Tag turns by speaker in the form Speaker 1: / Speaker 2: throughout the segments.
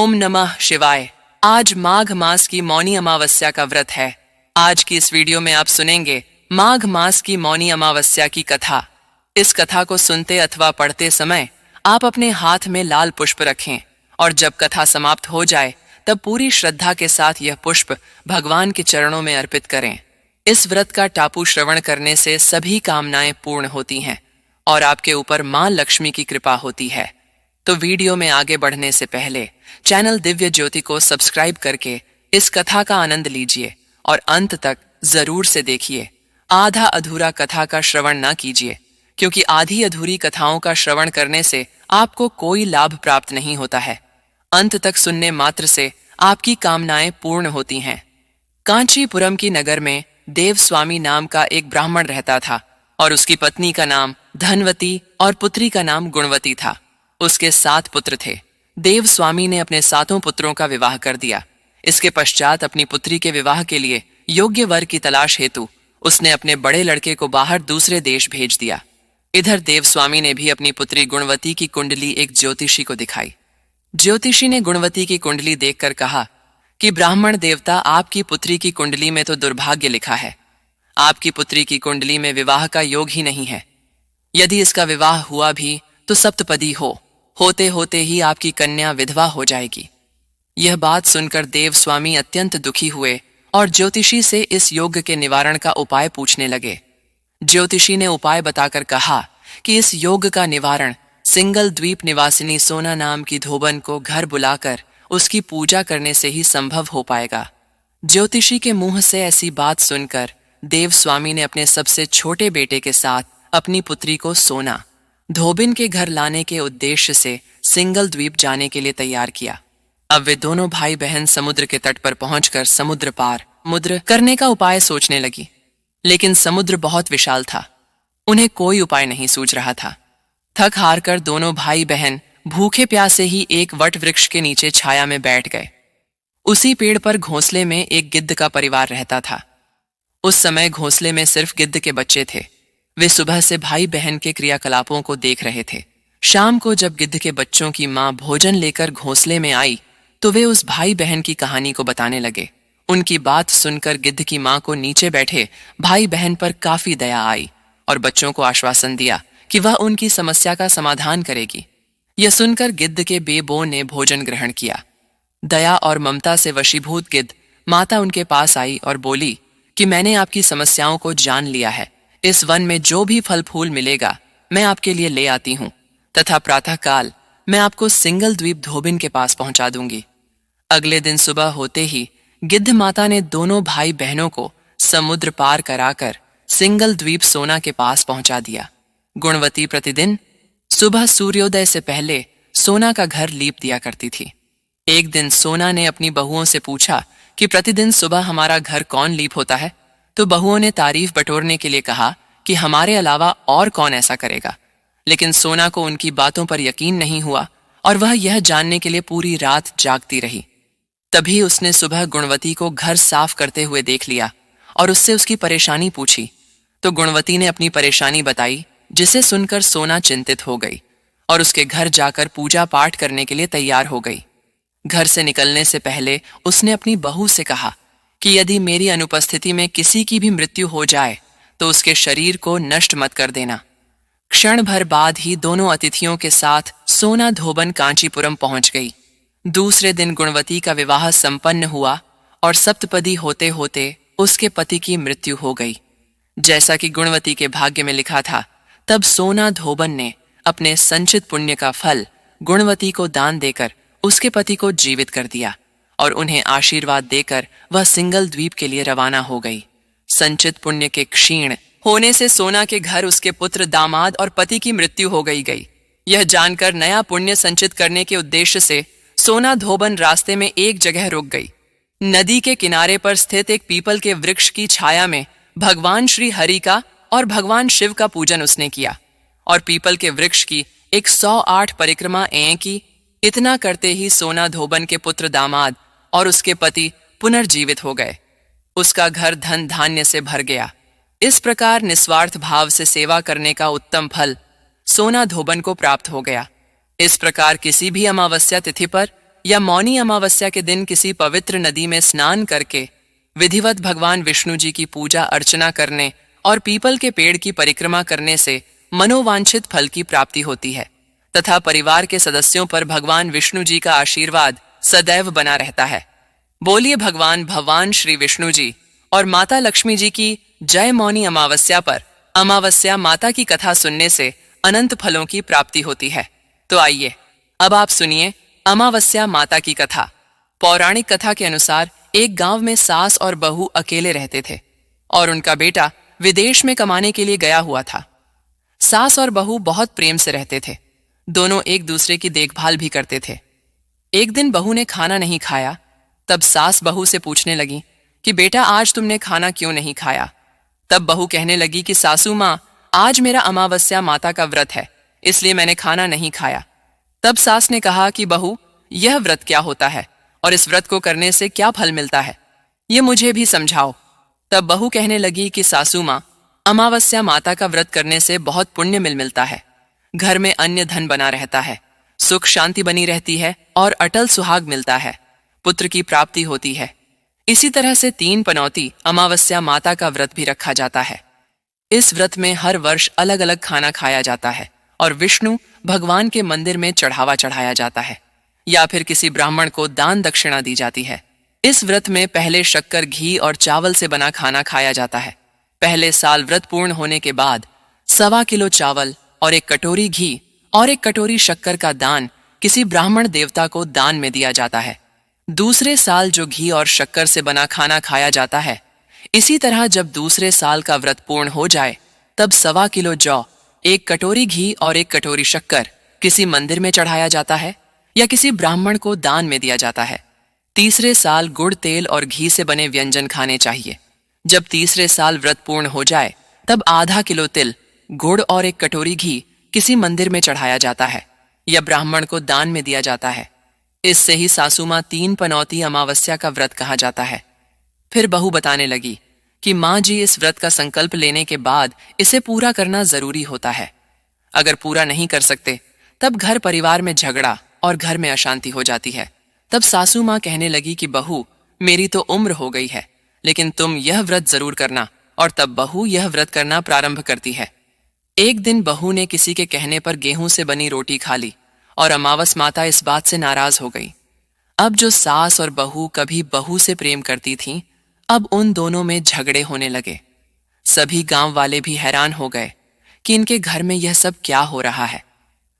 Speaker 1: ओम नमः शिवाय। आज माघ मास की मौनी अमावस्या का व्रत है। आज की इस वीडियो में आप सुनेंगे माघ मास की मौनी अमावस्या की कथा। इस कथा को सुनते अथवा पढ़ते समय आप अपने हाथ में लाल पुष्प रखें और जब कथा समाप्त हो जाए तब पूरी श्रद्धा के साथ यह पुष्प भगवान के चरणों में अर्पित करें। इस व्रत का टापू श्रवण करने से सभी कामनाएं पूर्ण होती हैं और आपके ऊपर मां लक्ष्मी की कृपा होती है। तो वीडियो में आगे बढ़ने से पहले चैनल दिव्य ज्योति को सब्सक्राइब करके इस कथा का आनंद लीजिए और अंत तक जरूर से देखिए। आधा अधूरा कथा का श्रवण न कीजिए, क्योंकि आधी अधूरी कथाओं का श्रवण करने से आपको कोई लाभ प्राप्त नहीं होता है। अंत तक सुनने मात्र से आपकी कामनाएं पूर्ण होती हैं। कांचीपुरम की नगर में देवस्वामी नाम का एक ब्राह्मण रहता था और उसकी पत्नी का नाम धनवती और पुत्री का नाम गुणवती था। उसके 7 पुत्र थे। देवस्वामी ने अपने 7 पुत्रों का विवाह कर दिया। इसके पश्चात अपनी पुत्री के विवाह के लिए योग्य वर की तलाश हेतु उसने अपने बड़े लड़के को बाहर दूसरे देश भेज दिया। इधर देवस्वामी ने भी अपनी पुत्री गुणवती की कुंडली एक ज्योतिषी को दिखाई। ज्योतिषी ने गुणवती की कुंडली देखकर कहा कि ब्राह्मण देवता, आपकी पुत्री की कुंडली में तो दुर्भाग्य लिखा है। आपकी पुत्री की कुंडली में विवाह का योग ही नहीं है। यदि इसका विवाह हुआ भी तो सप्तपदी होते होते ही आपकी कन्या विधवा हो जाएगी। यह बात सुनकर देवस्वामी अत्यंत दुखी हुए और ज्योतिषी से इस योग के निवारण का उपाय पूछने लगे। ज्योतिषी ने उपाय बताकर कहा कि इस योग का निवारण सिंगल द्वीप निवासिनी सोना नाम की धोबन को घर बुलाकर उसकी पूजा करने से ही संभव हो पाएगा। ज्योतिषी के मुंह से ऐसी बात सुनकर देवस्वामी ने अपने सबसे छोटे बेटे के साथ अपनी पुत्री को सोना धोबिन के घर लाने के उद्देश्य से सिंगल द्वीप जाने के लिए तैयार किया। अब वे दोनों भाई बहन समुद्र के तट पर पहुंचकर समुद्र पार मुद्र करने का उपाय सोचने लगी, लेकिन समुद्र बहुत विशाल था। उन्हें कोई उपाय नहीं सूझ रहा था। थक हार कर दोनों भाई बहन भूखे प्यासे ही एक वट वृक्ष के नीचे छाया में बैठ गए। उसी पेड़ पर घोंसले में एक गिद्ध का परिवार रहता था। उस समय घोंसले में सिर्फ गिद्ध के बच्चे थे। वे सुबह से भाई बहन के क्रियाकलापों को देख रहे थे। शाम को जब गिद्ध के बच्चों की मां भोजन लेकर घोंसले में आई तो वे उस भाई बहन की कहानी को बताने लगे। उनकी बात सुनकर गिद्ध की मां को नीचे बैठे भाई बहन पर काफी दया आई और बच्चों को आश्वासन दिया कि वह उनकी समस्या का समाधान करेगी। यह सुनकर गिद्ध के बेबो ने भोजन ग्रहण किया। दया और ममता से वशीभूत गिद्ध माता उनके पास आई और बोली कि मैंने आपकी समस्याओं को जान लिया है। इस वन में जो भी फल फूल मिलेगा मैं आपके लिए ले आती हूं तथा प्रातःकाल मैं आपको सिंगल द्वीप धोबिन के पास पहुंचा दूंगी। अगले दिन सुबह होते ही गिद्ध माता ने दोनों भाई बहनों को समुद्र पार कराकर सिंगल द्वीप सोना के पास पहुंचा दिया। गुणवती प्रतिदिन सुबह सूर्योदय से पहले सोना का घर लीप दिया करती थी। एक दिन सोना ने अपनी बहुओं से पूछा कि प्रतिदिन सुबह हमारा घर कौन लीप होता है? तो बहुओं ने तारीफ बटोरने के लिए कहा कि हमारे अलावा और कौन ऐसा करेगा। लेकिन सोना को उनकी बातों पर यकीन नहीं हुआ और वह यह जानने के लिए पूरी रात जागती रही। तभी उसने सुबह गुणवती को घर साफ करते हुए देख लिया और उससे उसकी परेशानी पूछी। तो गुणवती ने अपनी परेशानी बताई, जिसे सुनकर सोना चिंतित हो गई और उसके घर जाकर पूजा पाठ करने के लिए तैयार हो गई। घर से निकलने से पहले उसने अपनी बहू से कहा कि यदि मेरी अनुपस्थिति में किसी की भी मृत्यु हो जाए तो उसके शरीर को नष्ट मत कर देना। क्षण भर बाद ही दोनों अतिथियों के साथ सोना धोबन कांचीपुरम पहुंच गई। दूसरे दिन गुणवती का विवाह संपन्न हुआ और सप्तपदी होते होते उसके पति की मृत्यु हो गई। जैसा कि गुणवती के भाग्य में लिखा था, तब सोना धोबन ने अपने संचित पुण्य का फल गुणवती को दान देकर उसके पति को जीवित कर दिया और उन्हें आशीर्वाद देकर वह सिंगल द्वीप के लिए रवाना हो गई। संचित पुण्य के क्षीण होने से सोना के घर उसके पुत्र, दामाद और पति की मृत्यु हो गई। यह जानकर नया पुण्य संचित करने के उद्देश्य से सोना धोबन रास्ते में एक जगह रुक गई। नदी के किनारे पर स्थित एक पीपल के वृक्ष की छाया में भगवान श्री हरि का और भगवान शिव का पूजन उसने किया और पीपल के वृक्ष की 108 परिक्रमा की। इतना करते ही सोना धोबन के पुत्र, दामाद और उसके पति पुनर्जीवित हो गए। उसका घर धन धान्य से भर गया। इस प्रकार निस्वार्थ भाव से सेवा करने का उत्तम फल सोना धोबन को प्राप्त हो गया। इस प्रकार किसी भी अमावस्या तिथि पर या मौनी अमावस्या के दिन किसी पवित्र नदी में स्नान करके विधिवत भगवान विष्णु जी की पूजा अर्चना करने और पीपल के पेड़ की परिक्रमा करने से मनोवांछित फल की प्राप्ति होती है तथा परिवार के सदस्यों पर भगवान विष्णु जी का आशीर्वाद सदैव बना रहता है। बोलिए भगवान श्री विष्णु जी और माता लक्ष्मी जी की जय। मौनी अमावस्या पर अमावस्या माता की कथा सुनने से अनंत फलों की प्राप्ति होती है। तो आइए अब आप सुनिए अमावस्या माता की कथा। पौराणिक कथा के अनुसार एक गांव में सास और बहू अकेले रहते थे और उनका बेटा विदेश में कमाने के लिए गया हुआ था। सास और बहू बहुत प्रेम से रहते थे, दोनों एक दूसरे की देखभाल भी करते थे। एक दिन बहू ने खाना नहीं खाया, तब सास बहू से पूछने लगी कि बेटा आज तुमने खाना क्यों नहीं खाया। तब बहू कहने लगी कि सासू माँ, आज मेरा अमावस्या माता का व्रत है, इसलिए मैंने खाना नहीं खाया। तब सास ने कहा कि बहू, यह व्रत क्या होता है और इस व्रत को करने से क्या फल मिलता है, ये मुझे भी समझाओ। तब बहू कहने लगी कि सासू माँ, अमावस्या माता का व्रत करने से बहुत पुण्य मिलता है, घर में अन्य धन बना रहता है, सुख शांति बनी रहती है और अटल सुहाग मिलता है, पुत्र की प्राप्ति होती है। इसी तरह से 3 पनौती अमावस्या माता का व्रत भी रखा जाता है। इस व्रत में हर वर्ष अलग अलग खाना खाया जाता है और विष्णु भगवान के मंदिर में चढ़ावा चढ़ाया जाता है या फिर किसी ब्राह्मण को दान दक्षिणा दी जाती है। इस व्रत में पहले शक्कर, घी और चावल से बना खाना खाया जाता है। पहले साल व्रत पूर्ण होने के बाद 1.25 किलो चावल और 1 कटोरी घी और 1 कटोरी शक्कर का दान किसी ब्राह्मण देवता को दान में दिया जाता है। दूसरे साल जो घी और शक्कर से बना खाना खाया जाता है, इसी तरह जब दूसरे साल का व्रत पूर्ण हो जाए तब 1.25 किलो जौ, 1 कटोरी घी और 1 कटोरी शक्कर किसी मंदिर में चढ़ाया जाता है या किसी ब्राह्मण को दान में दिया जाता है। तीसरे साल गुड़, तेल और घी से बने व्यंजन खाने चाहिए। जब तीसरे साल व्रत पूर्ण हो जाए तब आधा किलो तिल, गुड़ और 1 कटोरी घी किसी मंदिर में चढ़ाया जाता है या ब्राह्मण को दान में दिया जाता है। इससे ही सासुमां 3 पनौती अमावस्या का व्रत कहा जाता है। फिर बहू बताने लगी कि माँ जी, इस व्रत का संकल्प लेने के बाद इसे पूरा करना जरूरी होता है। अगर पूरा नहीं कर सकते तब घर परिवार में झगड़ा और घर में अशांति हो जाती है। तब सासू माँ कहने लगी कि बहू, मेरी तो उम्र हो गई है, लेकिन तुम यह व्रत जरूर करना। और तब बहू यह व्रत करना प्रारंभ करती है। एक दिन बहू ने किसी के कहने पर गेहूं से बनी रोटी खा ली और अमावस माता इस बात से नाराज हो गई। अब जो सास और बहू कभी बहू से प्रेम करती थीं, अब उन दोनों में झगड़े होने लगे। सभी गांव वाले भी हैरान हो गए कि इनके घर में यह सब क्या हो रहा है।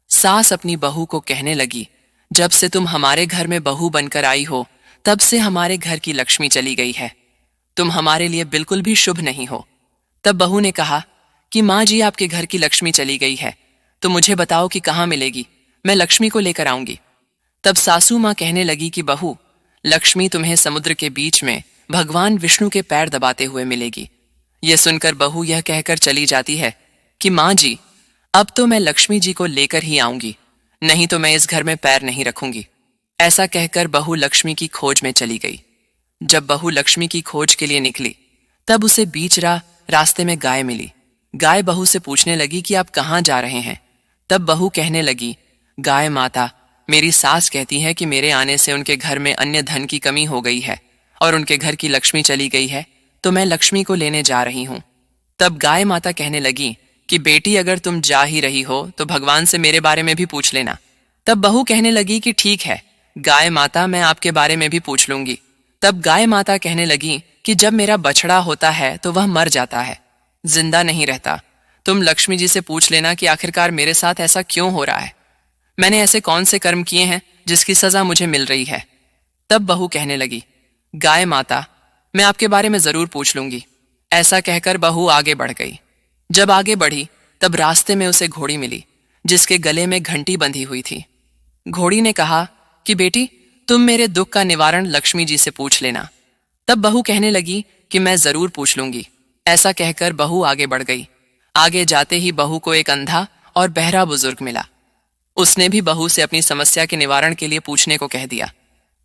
Speaker 1: सास अपनी बहू को कहने लगी, जब से तुम हमारे घर में बहू बनकर आई हो तब से हमारे घर की लक्ष्मी चली गई है। तुम हमारे लिए बिल्कुल भी शुभ नहीं हो। तब बहू ने कहा कि माँ जी, आपके घर की लक्ष्मी चली गई है तो मुझे बताओ कि कहाँ मिलेगी, मैं लक्ष्मी को लेकर आऊंगी। तब सासू माँ कहने लगी कि बहू, लक्ष्मी तुम्हें समुद्र के बीच में भगवान विष्णु के पैर दबाते हुए मिलेगी। यह सुनकर बहू यह कहकर चली जाती है कि माँ जी, अब तो मैं लक्ष्मी जी को लेकर ही आऊंगी, नहीं तो मैं इस घर में पैर नहीं रखूंगी। ऐसा कहकर बहू लक्ष्मी की खोज में चली गई। जब बहू लक्ष्मी की खोज के लिए निकली तब उसे बीच रास्ते में गाय मिली। गाय बहू से पूछने लगी कि आप कहाँ जा रहे हैं। तब बहू कहने लगी, गाय माता, मेरी सास कहती है कि मेरे आने से उनके घर में अन्य धन की कमी हो गई है और उनके घर की लक्ष्मी चली गई है, तो मैं लक्ष्मी को लेने जा रही हूँ। तब गाय माता कहने लगी कि बेटी, अगर तुम जा ही रही हो तो भगवान से मेरे बारे में भी पूछ लेना। तब बहू कहने लगी कि ठीक है गाय माता, मैं आपके बारे में भी पूछ लूंगी। तब गाय माता कहने लगी कि जब मेरा बछड़ा होता है तो वह मर जाता है, जिंदा नहीं रहता। तुम लक्ष्मी जी से पूछ लेना कि आखिरकार मेरे साथ ऐसा क्यों हो रहा है, मैंने ऐसे कौन से कर्म किए हैं जिसकी सजा मुझे मिल रही है। तब बहू कहने लगी, गाय माता, मैं आपके बारे में जरूर पूछ लूंगी। ऐसा कहकर बहू आगे बढ़ गई। जब आगे बढ़ी तब रास्ते में उसे घोड़ी मिली जिसके गले में घंटी बंधी हुई थी। घोड़ी ने कहा कि बेटी, तुम मेरे दुख का निवारण लक्ष्मी जी से पूछ लेना। तब बहू कहने लगी कि मैं जरूर पूछ लूंगी। ऐसा कहकर बहू आगे बढ़ गई। आगे जाते ही बहू को एक अंधा और बहरा बुजुर्ग मिला। उसने भी बहू से अपनी समस्या के निवारण के लिए पूछने को कह दिया।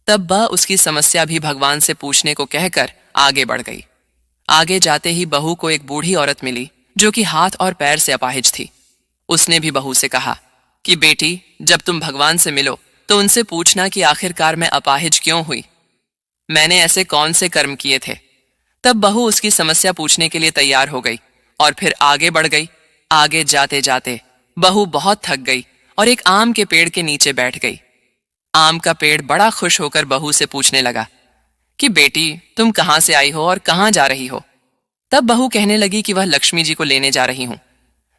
Speaker 1: तब वह उसकी समस्या भी भगवान से पूछने को कहकर आगे बढ़ गई। आगे जाते ही बहू को एक बूढ़ी औरत मिली जो कि हाथ और पैर से अपाहिज थी। उसने भी बहू से कहा कि बेटी, जब तुम भगवान से मिलो तो उनसे पूछना कि आखिरकार मैं अपाहिज क्यों हुई, मैंने ऐसे कौन से कर्म किए थे। तब बहू उसकी समस्या पूछने के लिए तैयार हो गई और फिर आगे बढ़ गई। आगे जाते जाते बहू बहुत थक गई और एक आम के पेड़ के नीचे बैठ गई। आम का पेड़ बड़ा खुश होकर बहू से पूछने लगा कि बेटी, तुम कहां से आई हो और कहां जा रही हो। तब बहू कहने लगी कि वह लक्ष्मी जी को लेने जा रही हूं।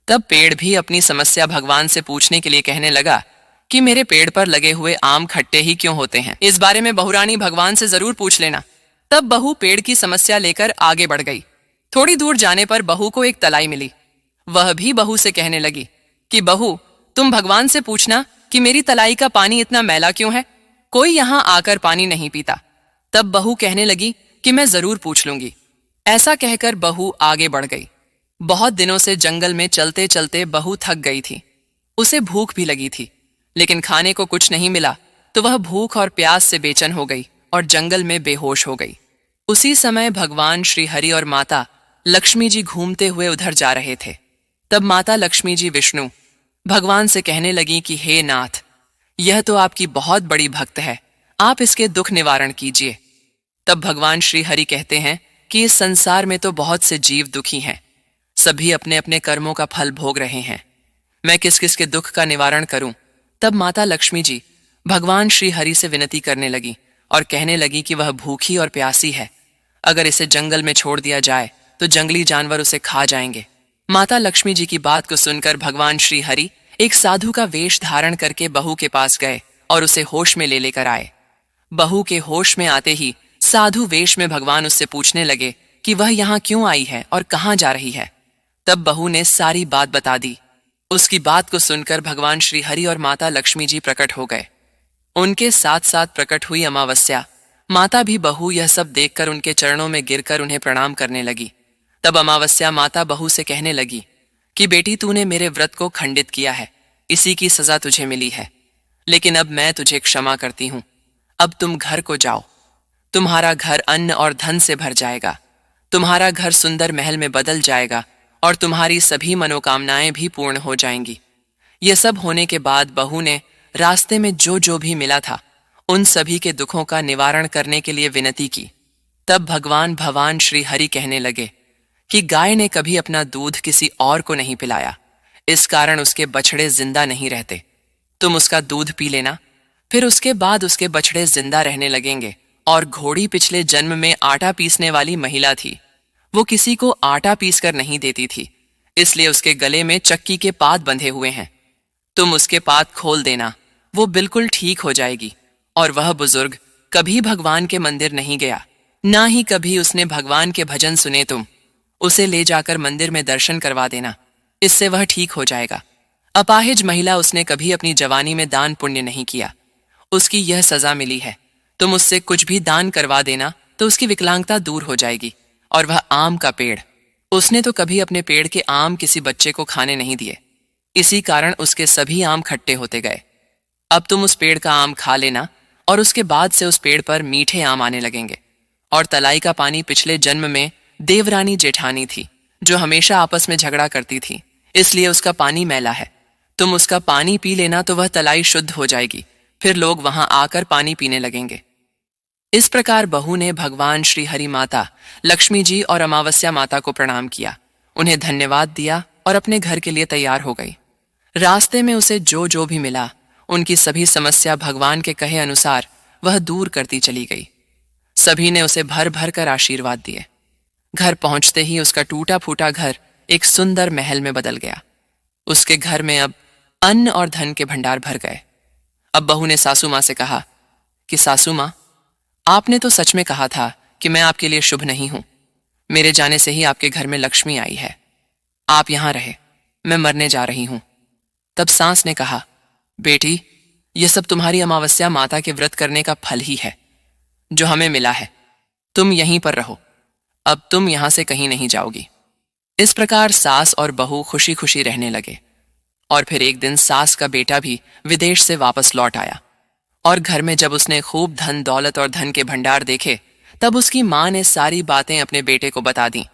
Speaker 1: तब पेड़ भी अपनी समस्या भगवान से पूछने के लिए कहने लगा कि मेरे पेड़ पर लगे हुए आम खट्टे ही क्यों होते हैं, इस बारे में बहुरानी भगवान से जरूर पूछ लेना। तब बहू पेड़ की समस्या लेकर आगे बढ़ गई। थोड़ी दूर जाने पर बहू को एक तलाई मिली। वह भी बहू से कहने लगी कि बहू, तुम भगवान से पूछना कि मेरी तलाई का पानी इतना मैला क्यों है, कोई यहां आकर पानी नहीं पीता। तब बहू कहने लगी कि मैं जरूर पूछ लूंगी। ऐसा कहकर बहू आगे बढ़ गई। बहुत दिनों से जंगल में चलते चलते बहू थक गई थी। उसे भूख भी लगी थी, लेकिन खाने को कुछ नहीं मिला तो वह भूख और प्यास से बेचैन हो गई और जंगल में बेहोश हो गई। उसी समय भगवान श्री हरि और माता लक्ष्मी जी घूमते हुए उधर जा रहे थे। तब माता लक्ष्मी जी विष्णु भगवान से कहने लगी कि हे नाथ, यह तो आपकी बहुत बड़ी भक्त है, आप इसके दुख निवारण कीजिए। तब भगवान श्री हरि कहते हैं कि इस संसार में तो बहुत से जीव दुखी हैं, सभी अपने अपने कर्मों का फल भोग रहे हैं, मैं किस किस के दुख का निवारण करूं। तब माता लक्ष्मी जी भगवान श्री हरि से विनती करने लगी और कहने लगी कि वह भूखी और प्यासी है, अगर इसे जंगल में छोड़ दिया जाए तो जंगली जानवर उसे खा जाएंगे। माता लक्ष्मी जी की बात को सुनकर भगवान श्री हरि एक साधु का वेश धारण करके बहू के पास गए और उसे होश में ले लेकर आए। बहू के होश में आते ही साधु वेश में भगवान उससे पूछने लगे कि वह यहाँ क्यों आई है और कहाँ जा रही है। तब बहू ने सारी बात बता दी। उसकी बात को सुनकर भगवान श्री हरि और माता लक्ष्मी जी प्रकट हो गए। उनके साथ साथ प्रकट हुई अमावस्या माता भी बहू यह सब देखकर उनके चरणों में गिरकर उन्हें प्रणाम करने लगी। तब अमावस्या माता बहू से कहने लगी कि बेटी, तूने मेरे व्रत को खंडित किया है, इसी की सजा तुझे मिली है, लेकिन अब मैं तुझे क्षमा करती हूं। अब तुम घर को जाओ, तुम्हारा घर अन्न और धन से भर जाएगा, तुम्हारा घर सुंदर महल में बदल जाएगा और तुम्हारी सभी मनोकामनाएं भी पूर्ण हो जाएंगी। ये सब होने के बाद बहू ने रास्ते में जो जो भी मिला था उन सभी के दुखों का निवारण करने के लिए विनती की। तब भगवान श्री हरि कहने लगे कि गाय ने कभी अपना दूध किसी और को नहीं पिलाया, इस कारण उसके बछड़े जिंदा नहीं रहते। तुम उसका दूध पी लेना, फिर उसके बाद उसके बछड़े जिंदा रहने लगेंगे। और घोड़ी पिछले जन्म में आटा पीसने वाली महिला थी, वो किसी को आटा पीस कर नहीं देती थी, इसलिए उसके गले में चक्की के पात बंधे हुए हैं। तुम उसके पात खोल देना, वो बिल्कुल ठीक हो जाएगी। और वह बुजुर्ग कभी भगवान के मंदिर नहीं गया, ना ही कभी उसने भगवान के भजन सुने। तुम उसे ले जाकर मंदिर में दर्शन करवा देना, इससे वह ठीक हो जाएगा। अपाहिज महिला, उसने कभी अपनी जवानी में दान पुण्य नहीं किया, उसकी यह सजा मिली है। तुम उससे कुछ भी दान करवा देना तो उसकी विकलांगता दूर हो जाएगी। और वह आम का पेड़, उसने तो कभी अपने पेड़ के आम किसी बच्चे को खाने नहीं दिए, इसी कारण उसके सभी आम खट्टे होते गए। अब तुम उस पेड़ का आम खा लेना और उसके बाद से उस पेड़ पर मीठे आम आने लगेंगे। और तलाई का पानी पिछले जन्म में देवरानी जेठानी थी, जो हमेशा आपस में झगड़ा करती थी, इसलिए उसका पानी मैला है। तुम उसका पानी पी लेना तो वह तलाई शुद्ध हो जाएगी, फिर लोग वहां आकर पानी पीने लगेंगे। इस प्रकार बहू ने भगवान श्री हरि माता लक्ष्मी जी और अमावस्या माता को प्रणाम किया, उन्हें धन्यवाद दिया और अपने घर के लिए तैयार हो गई। रास्ते में उसे जो जो भी मिला उनकी सभी समस्या भगवान के कहे अनुसार वह दूर करती चली गई। सभी ने उसे भर भर कर आशीर्वाद दिए। घर पहुंचते ही उसका टूटा फूटा घर एक सुंदर महल में बदल गया। उसके घर में अब अन्न और धन के भंडार भर गए। अब बहू ने सासू मां से कहा कि सासू मां, आपने तो सच में कहा था कि मैं आपके लिए शुभ नहीं हूं। मेरे जाने से ही आपके घर में लक्ष्मी आई है, आप यहां रहे, मैं मरने जा रही हूं। तब सास ने कहा, बेटी, यह सब तुम्हारी अमावस्या माता के व्रत करने का फल ही है जो हमें मिला है। तुम यहीं पर रहो, अब तुम यहां से कहीं नहीं जाओगी। इस प्रकार सास और बहू खुशी खुशी रहने लगे। और फिर एक दिन सास का बेटा भी विदेश से वापस लौट आया और घर में जब उसने खूब धन दौलत और धन के भंडार देखे तब उसकी मां ने सारी बातें अपने बेटे को बता दी।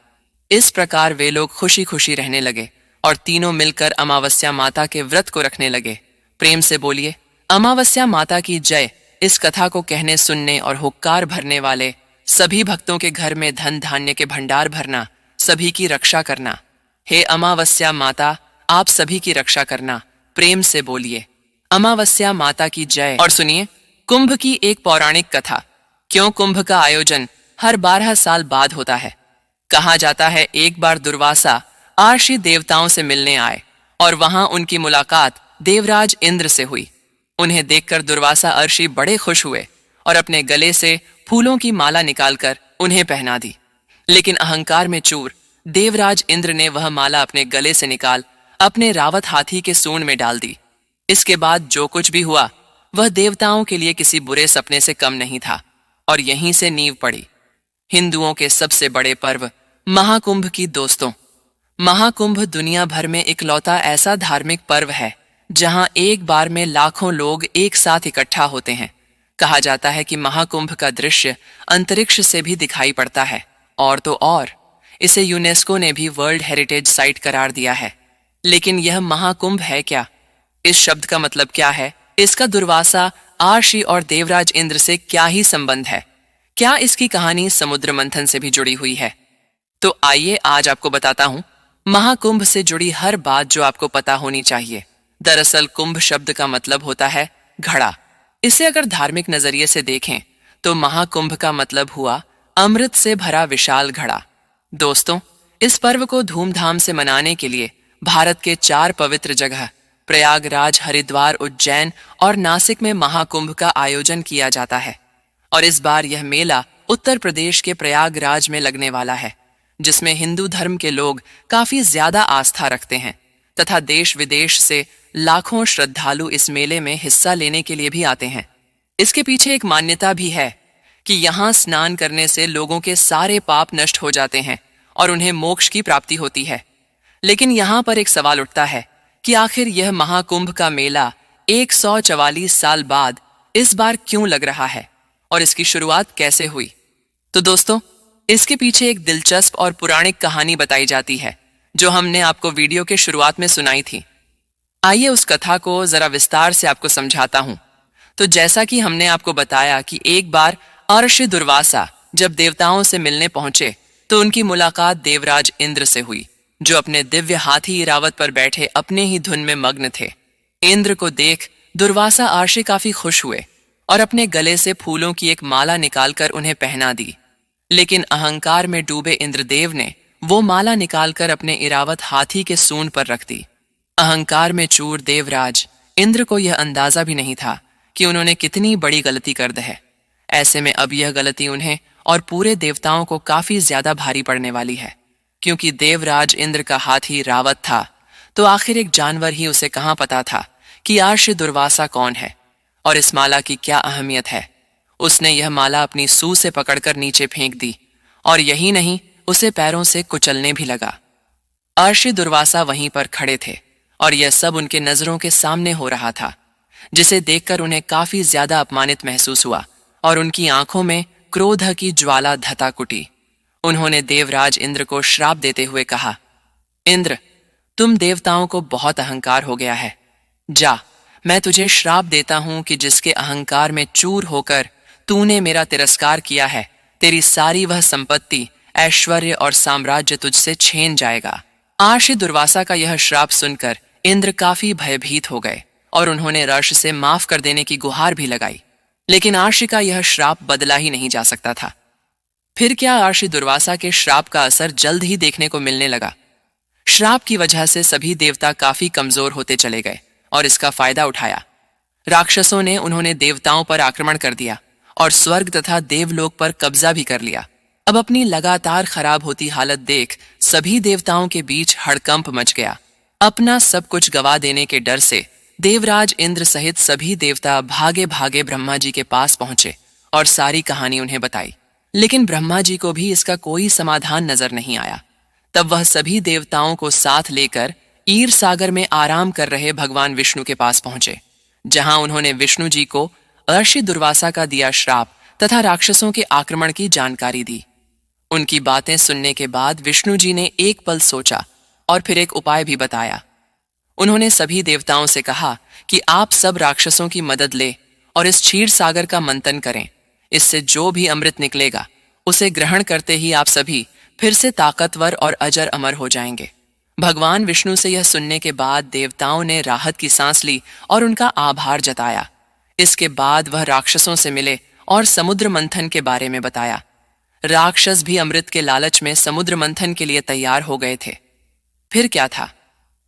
Speaker 1: इस प्रकार वे लोग खुशी खुशी रहने लगे और तीनों मिलकर अमावस्या माता के व्रत को रखने लगे। प्रेम से बोलिए अमावस्या माता की जय। इस कथा को कहने सुनने और हुक्कार भरने वाले सभी भक्तों के घर में धन धान्य के भंडार भरना, सभी की रक्षा करना। हे अमावस्या माता, आप सभी की रक्षा करना। प्रेम से बोलिए अमावस्या माता की जय। और सुनिए कुंभ की एक पौराणिक कथा। क्यों कुंभ का आयोजन हर 12 साल बाद होता है? कहा जाता है एक बार दुर्वासा आर्षि देवताओं से मिलने आए और वहां उनकी मुलाकात देवराज इंद्र से हुई। उन्हें देखकर दुर्वासा अर्षि बड़े खुश हुए और अपने गले से फूलों की माला निकालकर उन्हें पहना दी। लेकिन अहंकार में चूर देवराज इंद्र ने वह माला अपने गले से निकाल अपने रावत हाथी के सूंड में डाल दी। इसके बाद जो कुछ भी हुआ वह देवताओं के लिए किसी बुरे सपने से कम नहीं था और यहीं से नींव पड़ी हिंदुओं के सबसे बड़े पर्व महाकुंभ की। दोस्तों, महाकुंभ दुनिया भर में इकलौता ऐसा धार्मिक पर्व है जहां एक बार में लाखों लोग एक साथ इकट्ठा होते हैं। कहा जाता है कि महाकुंभ का दृश्य अंतरिक्ष से भी दिखाई पड़ता है और तो और इसे यूनेस्को ने भी वर्ल्ड हेरिटेज साइट करार दिया है। लेकिन यह महाकुंभ है क्या? इस शब्द का मतलब क्या है? इसका दुर्वासा आर्षि और देवराज इंद्र से क्या ही संबंध है? क्या इसकी कहानी समुद्र मंथन से भी जुड़ी हुई है? तो आइए आज आपको बताता हूं महाकुंभ से जुड़ी हर बात जो आपको पता होनी चाहिए। दरअसल कुंभ शब्द का मतलब होता है घड़ा। इसे अगर धार्मिक नजरिए से देखें तो महाकुंभ का मतलब हुआ अमृत से भरा विशाल घड़ा। दोस्तों, इस पर्व को धूमधाम से मनाने के लिए भारत के 4 पवित्र जगह प्रयागराज, हरिद्वार, उज्जैन और नासिक में महाकुंभ का आयोजन किया जाता है। और इस बार यह मेला उत्तर प्रदेश के प्रयागराज में लगने वाला है, जिसमें हिंदू धर्म के लोग काफी ज्यादा आस्था रखते हैं तथा देश विदेश से लाखों श्रद्धालु इस मेले में हिस्सा लेने के लिए भी आते हैं। इसके पीछे एक मान्यता भी है कि यहाँ स्नान करने से लोगों के सारे पाप नष्ट हो जाते हैं और उन्हें मोक्ष की प्राप्ति होती है। लेकिन यहाँ पर एक सवाल उठता है कि आखिर यह महाकुंभ का मेला 144 साल बाद इस बार क्यों लग रहा है और इसकी शुरुआत कैसे हुई? तो दोस्तों, इसके पीछे एक दिलचस्प और पौराणिक कहानी बताई जाती है जो हमने आपको वीडियो के शुरुआत में सुनाई थी। आइए उस कथा को जरा विस्तार से आपको समझाता हूं। तो जैसा कि हमने आपको बताया कि एक बार अर्षि दुर्वासा जब देवताओं से मिलने पहुंचे तो उनकी मुलाकात देवराज इंद्र से हुई, जो अपने दिव्य हाथी इरावत पर बैठे अपने ही धुन में मग्न थे। इंद्र को देख दुर्वासा अर्षि काफी खुश हुए और अपने गले से फूलों की एक माला निकालकर उन्हें पहना दी। लेकिन अहंकार में डूबे इंद्रदेव ने वो माला निकालकर अपने इरावत हाथी के सूंड पर रख दी। अहंकार में चूर देवराज इंद्र को यह अंदाजा भी नहीं था कि उन्होंने कितनी बड़ी गलती कर दी है। ऐसे में अब यह गलती उन्हें और पूरे देवताओं को काफी ज्यादा भारी पड़ने वाली है, क्योंकि देवराज इंद्र का हाथी रावत था, तो आखिर एक जानवर ही उसे कहां पता था कि आर्षि दुर्वासा कौन है और इस माला की क्या अहमियत है। उसने यह माला अपनी सूंड से पकड़कर नीचे फेंक दी और यही नहीं, उसे पैरों से कुचलने भी लगा। आर्षि दुर्वासा वहीं पर खड़े थे और यह सब उनके नजरों के सामने हो रहा था, जिसे देखकर उन्हें काफी ज्यादा अपमानित महसूस हुआ और उनकी आंखों में क्रोध की ज्वाला धता कुटी। उन्होंने देवराज इंद्र को श्राप देते हुए कहा, इंद्र, तुम देवताओं को बहुत अहंकार हो गया है। जा, मैं तुझे श्राप देता हूं कि जिसके अहंकार में चूर होकर तूने मेरा तिरस्कार किया है, तेरी सारी वह संपत्ति, ऐश्वर्य और साम्राज्य तुझसे छीन जाएगा। आर्षि दुर्वासा का यह श्राप सुनकर इंद्र काफी भयभीत हो गए और उन्होंने रर्ष से माफ कर देने की गुहार भी लगाई। लेकिन आर्षि का यह श्राप बदला ही नहीं जा सकता था। फिर क्या आर्षि दुर्वासा के श्राप का असर जल्द ही देखने को मिलने लगा। श्राप की वजह से सभी देवता काफी कमजोर होते चले गए और इसका फायदा उठाया राक्षसों ने उन्होंने देवताओं पर आक्रमण कर दिया और स्वर्ग तथा देवलोक पर कब्जा भी कर लिया। अब अपनी लगातार खराब होती हालत देख सभी देवताओं के बीच हड़कंप मच गया। अपना सब कुछ गवा देने के डर से देवराज इंद्र सहित सभी देवता भागे भागे ब्रह्मा जी के पास पहुंचे और सारी कहानी उन्हें बताई। लेकिन ब्रह्मा जी को भी इसका कोई समाधान नजर नहीं आया। तब वह सभी देवताओं को साथ लेकर ईर सागर में आराम कर रहे भगवान विष्णु के पास पहुंचे, जहां उन्होंने विष्णु जी को अर्षि दुर्वासा का दिया श्राप तथा राक्षसों के आक्रमण की जानकारी दी। उनकी बातें सुनने के बाद विष्णु जी ने एक पल सोचा और फिर एक उपाय भी बताया। उन्होंने सभी देवताओं से कहा कि आप सब राक्षसों की मदद ले और इस क्षीर सागर का मंथन करें। इससे जो भी अमृत निकलेगा उसे ग्रहण करते ही आप सभी फिर से ताकतवर और अजर अमर हो जाएंगे। भगवान विष्णु से यह सुनने के बाद देवताओं ने राहत की सांस ली और उनका आभार जताया। इसके बाद वह राक्षसों से मिले और समुद्र मंथन के बारे में बताया। राक्षस भी अमृत के लालच में समुद्र मंथन के लिए तैयार हो गए थे। फिर क्या था?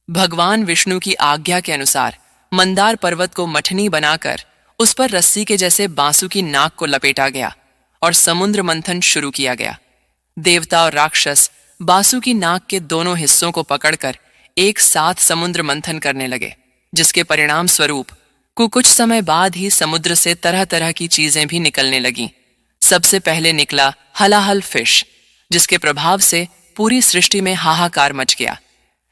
Speaker 1: भगवान विष्णु की आज्ञा के अनुसार मंदार पर्वत को मठनी बनाकर उस पर रस्सी के जैसे बांसु की नाक को लपेटा गया और समुद्र मंथन शुरू किया गया। देवता और राक्षस बांसु की नाक के दोनों हिस्सों को पकड़कर एक साथ समुद्र मंथन करने लगे, जिसके परिणाम स्वरूप कुछ समय बाद ही समुद्र से तरह तरह की चीजें भी निकलने लगीं। सबसे पहले निकला हलाहल फिश, जिसके प्रभाव से पूरी सृष्टि में हाहाकार मच गया।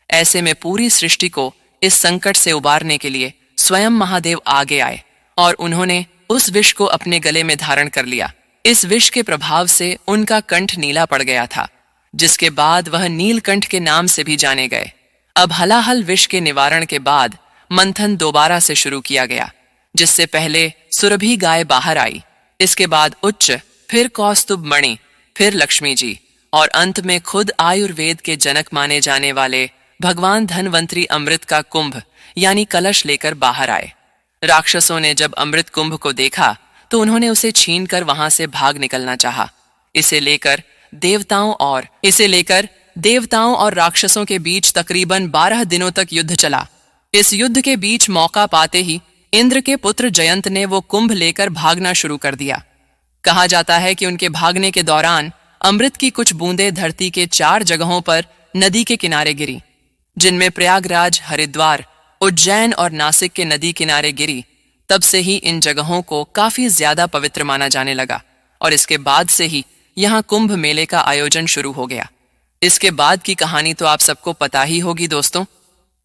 Speaker 1: ऐसे में पूरी सृष्टि को इस संकट से उबारने के लिए स्वयं महादेव आगे आए और उन्होंने उस विष को अपने गले में धारण कर लिया। इस विष के प्रभाव से उनका कंठ नीला पड़ गया था, जिसके बाद वह नीलकंठ के नाम से भी जाने गए। अब हलाहल विष के निवारण के बाद मंथन दोबारा से शुरू किया गया, जिससे पहले सुरभि गाय बाहर आई, इसके बाद उच्च, फिर कौस्तुभ मणि, फिर लक्ष्मी जी और अंत में खुद आयुर्वेद के जनक माने जाने वाले भगवान धन्वंतरी अमृत का कुंभ यानी कलश लेकर बाहर आए। राक्षसों ने जब अमृत कुंभ को देखा तो उन्होंने उसे छीनकर वहां से भाग निकलना चाहा। इसे लेकर देवताओं और राक्षसों के बीच तकरीबन 12 दिनों तक युद्ध चला। इस युद्ध के बीच मौका पाते ही इंद्र के पुत्र जयंत ने वो कुंभ लेकर भागना शुरू कर दिया। कहा जाता है कि उनके भागने के दौरान अमृत की कुछ बूंदें धरती के 4 जगहों पर नदी के किनारे गिरी, जिनमें प्रयागराज, हरिद्वार, उज्जैन और नासिक के नदी किनारे गिरी। तब से ही इन जगहों को काफी ज्यादा पवित्र माना जाने लगा और इसके बाद से ही यहाँ कुंभ मेले का आयोजन शुरू हो गया। इसके बाद की कहानी तो आप सबको पता ही होगी दोस्तों।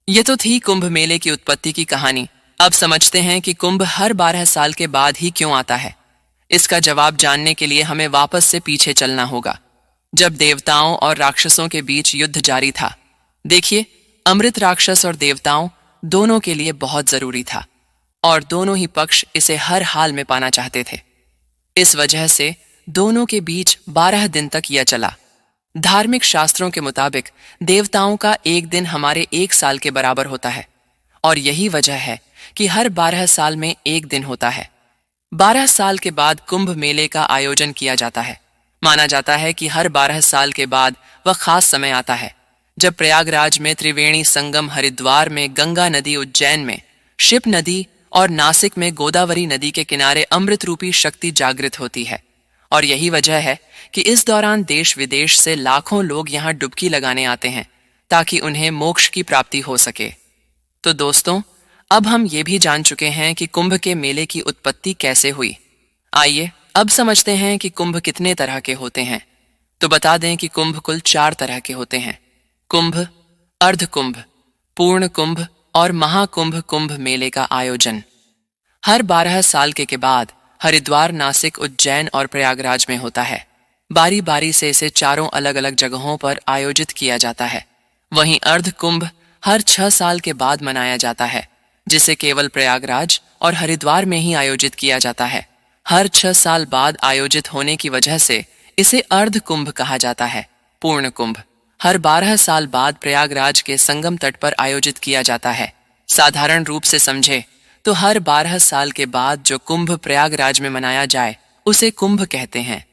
Speaker 1: ये तो थी कुंभ मेले की उत्पत्ति की कहानी। अब समझते हैं कि कुंभ हर 12 साल के बाद ही क्यों आता है। इसका जवाब जानने के लिए हमें वापस से पीछे चलना होगा, जब देवताओं और राक्षसों के बीच युद्ध जारी था। देखिए, अमृत राक्षस और देवताओं दोनों के लिए बहुत जरूरी था और दोनों ही पक्ष इसे हर हाल में पाना चाहते थे। इस वजह से दोनों के बीच 12 दिन तक यह चला। धार्मिक शास्त्रों के मुताबिक देवताओं का एक दिन हमारे 1 साल के बराबर होता है और यही वजह है कि हर 12 साल में एक दिन होता है। 12 साल के बाद कुंभ मेले का आयोजन किया जाता है। माना जाता है कि हर 12 साल के बाद वह खास समय आता है जब प्रयागराज में त्रिवेणी संगम, हरिद्वार में गंगा नदी, उज्जैन में शिप नदी और नासिक में गोदावरी नदी के किनारे अमृत रूपी शक्ति जागृत होती है। और यही वजह है कि इस दौरान देश विदेश से लाखों लोग यहाँ डुबकी लगाने आते हैं ताकि उन्हें मोक्ष की प्राप्ति हो सके। तो दोस्तों, अब हम ये भी जान चुके हैं कि कुंभ के मेले की उत्पत्ति कैसे हुई। आइए अब समझते हैं कि कुंभ कितने तरह के होते हैं। तो बता दें कि कुंभ कुल 4 तरह के होते हैं: कुंभ, अर्धकुंभ, पूर्ण कुंभ और महाकुंभ। कुंभ मेले का आयोजन हर 12 साल के बाद हरिद्वार, नासिक, उज्जैन और प्रयागराज में होता है। बारी बारी से इसे चारों अलग अलग जगहों पर आयोजित किया जाता है। वहीं अर्धकुंभ हर 6 साल के बाद मनाया जाता है, जिसे केवल प्रयागराज और हरिद्वार में ही आयोजित किया जाता है। हर 6 साल बाद आयोजित होने की वजह से इसे अर्धकुंभ कहा जाता है। पूर्ण कुंभ हर 12 साल बाद प्रयागराज के संगम तट पर आयोजित किया जाता है। साधारण रूप से समझे तो हर 12 साल के बाद जो कुंभ प्रयागराज में मनाया जाए उसे कुंभ कहते हैं।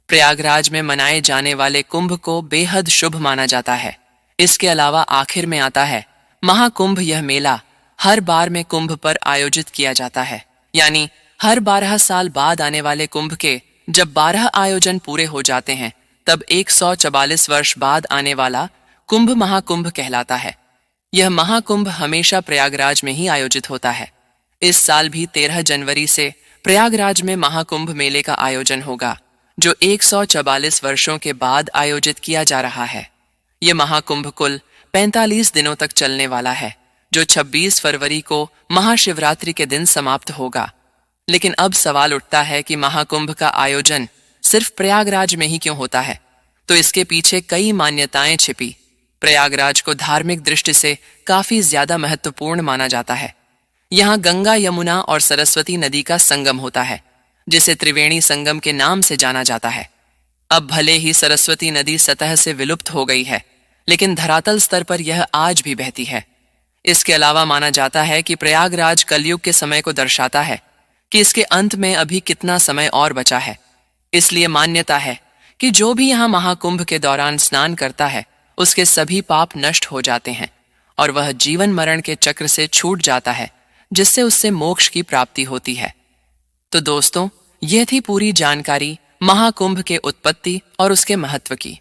Speaker 1: प्रयागराज में मनाए जाने वाले कुंभ को बेहद शुभ माना जाता है। इसके अलावा आखिर में आता है महाकुंभ। यह मेला हर बार में कुंभ पर आयोजित किया जाता है, यानी हर 12 साल बाद आने वाले कुंभ के जब 12 आयोजन पूरे हो जाते हैं तब 144 वर्ष बाद आने वाला कुंभ महाकुंभ कहलाता है। यह महाकुंभ हमेशा प्रयागराज में ही आयोजित होता है। इस साल भी 13 जनवरी से प्रयागराज में महाकुंभ मेले का आयोजन होगा, जो 144 वर्षों के बाद आयोजित किया जा रहा है। यह महाकुंभ कुल 45 दिनों तक चलने वाला है, जो 26 फरवरी को महाशिवरात्रि के दिन समाप्त होगा। लेकिन अब सवाल उठता है कि महाकुंभ का आयोजन सिर्फ प्रयागराज में ही क्यों होता है? तो इसके पीछे कई मान्यताएं छिपी। प्रयागराज को धार्मिक दृष्टि से काफी ज्यादा महत्वपूर्ण माना जाता है। यहाँ गंगा, यमुना और सरस्वती नदी का संगम होता है, जिसे त्रिवेणी संगम के नाम से जाना जाता है। अब भले ही सरस्वती नदी सतह से विलुप्त हो गई है, लेकिन धरातल स्तर पर यह आज भी बहती है। इसके अलावा माना जाता है कि प्रयागराज कलयुग के समय को दर्शाता है कि इसके अंत में अभी कितना समय और बचा है। इसलिए मान्यता है कि जो भी यहाँ महाकुंभ के दौरान स्नान करता है, उसके सभी पाप नष्ट हो जाते हैं और वह जीवन मरण के चक्र से छूट जाता है, जिससे उससे मोक्ष की प्राप्ति होती है। तो दोस्तों, यह थी पूरी जानकारी महाकुंभ के उत्पत्ति और उसके महत्व की।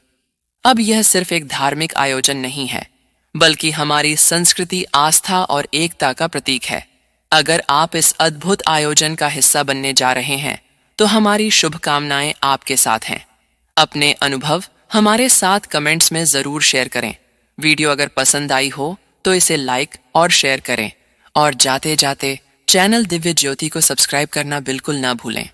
Speaker 1: अब यह सिर्फ एक धार्मिक आयोजन नहीं है, बल्कि हमारी संस्कृति, आस्था और एकता का प्रतीक है। अगर आप इस अद्भुत आयोजन का हिस्सा बनने जा रहे हैं, तो हमारी शुभकामनाएं आपके साथ हैं। अपने अनुभव हमारे साथ कमेंट्स में जरूर शेयर करें। वीडियो अगर पसंद आई हो तो इसे लाइक और शेयर करें, और जाते जाते चैनल दिव्य ज्योति को सब्सक्राइब करना बिल्कुल ना भूलें।